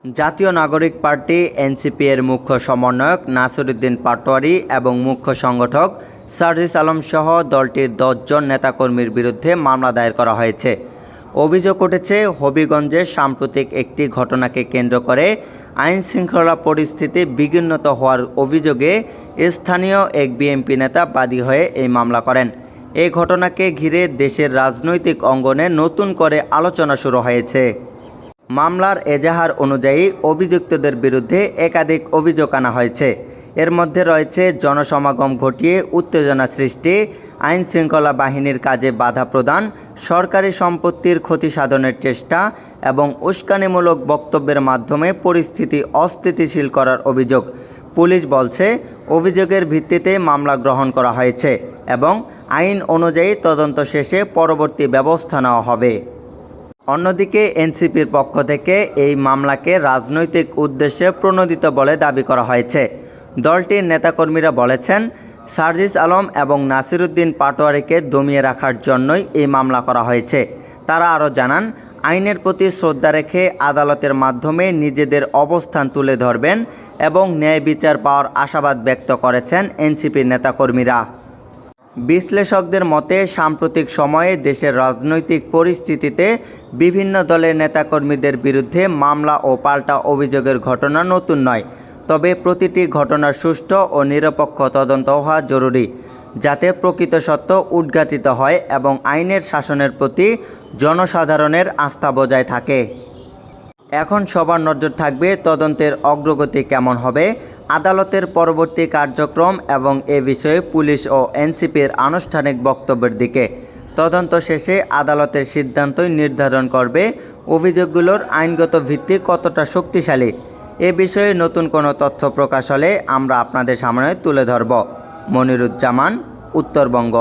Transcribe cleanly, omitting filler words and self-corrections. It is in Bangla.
জাতীয় নাগরিক পার্টি এনসিপি এর মুখ্য সমন্বয়ক নাসিরউদ্দিন পাটোয়ারী এবং মুখ্য সংগঠক সার্জিস আলম সহ দলটির ১০ জন নেতাকর্মীর বিরুদ্ধে মামলা দায়ের করা হয়েছে। অভিযোগ উঠেছে হবিগঞ্জে সাম্প্রতিক একটি ঘটনাকে কেন্দ্র করে আইনশৃঙ্খলা পরিস্থিতি বিঘ্নিত হওয়ার অভিযোগে স্থানীয় এক বিএনপি নেতা বাদী হয়ে এই মামলা করেন। এই ঘটনাকে ঘিরে দেশের রাজনৈতিক অঙ্গনে নতুন করে আলোচনা শুরু হয়েছে। মামলার এজাহার অনুযায়ী অভিযুক্তদের বিরুদ্ধে একাধিক অভিযোগ আনা হয়েছে। এর মধ্যে রয়েছে জনসমাগম ঘটিয়ে উত্তেজনা সৃষ্টি, আইনশৃঙ্খলা বাহিনীর কাজে বাধা প্রদান, সরকারি সম্পত্তির ক্ষতি সাধনের চেষ্টা এবং উস্কানিমূলক বক্তব্যের মাধ্যমে পরিস্থিতি অস্থিতিশীল করার অভিযোগ। পুলিশ বলছে অভিযোগের ভিত্তিতে মামলা গ্রহণ করা হয়েছে এবং আইন অনুযায়ী তদন্ত শেষে পরবর্তী ব্যবস্থা নেওয়া হবে। অন্যদিকে এনসিপির পক্ষ থেকে এই মামলাকে রাজনৈতিক উদ্দেশ্যে প্রণোদিত বলে দাবি করা হয়েছে। দলটির নেতাকর্মীরা বলেছেন, সার্জিস আলম এবং নাসিরউদ্দিন পাটোয়ারীকে দমিয়ে রাখার জন্যই এই মামলা করা হয়েছে। তারা আরও জানান, আইনের প্রতি শ্রদ্ধা রেখে আদালতের মাধ্যমে নিজেদের অবস্থান তুলে ধরবেন এবং ন্যায় বিচার পাওয়ার আশাবাদ ব্যক্ত করেছেন এনসিপির নেতাকর্মীরা। বিশ্লেষকদের মতে সাম্প্রতিক সময়ে দেশের রাজনৈতিক পরিস্থিতিতে বিভিন্ন দলের নেতাকর্মীদের বিরুদ্ধে মামলা ও পাল্টা অভিযোগের ঘটনা নতুন নয়। তবে প্রতিটি ঘটনার সুষ্ঠু ও নিরপেক্ষ তদন্ত হওয়া জরুরি, যাতে প্রকৃত সত্য উদ্ঘাটিত হয় এবং আইনের শাসনের প্রতি জনসাধারণের আস্থা বজায় থাকে। এখন সবার নজর থাকবে তদন্তের অগ্রগতি কেমন হবে, আদালতের পরবর্তী কার্যক্রম এবং এ বিষয়ে পুলিশ ও এনসিপির আনুষ্ঠানিক বক্তব্যের দিকে। তদন্ত শেষে আদালতের সিদ্ধান্তই নির্ধারণ করবে অভিযোগগুলোর আইনগত ভিত্তি কতটা শক্তিশালী। এ বিষয়ে নতুন কোনো তথ্য প্রকাশ হলে আমরা আপনাদের সামনে তুলে ধরব। মনিরুজ্জামান, উত্তরবঙ্গ।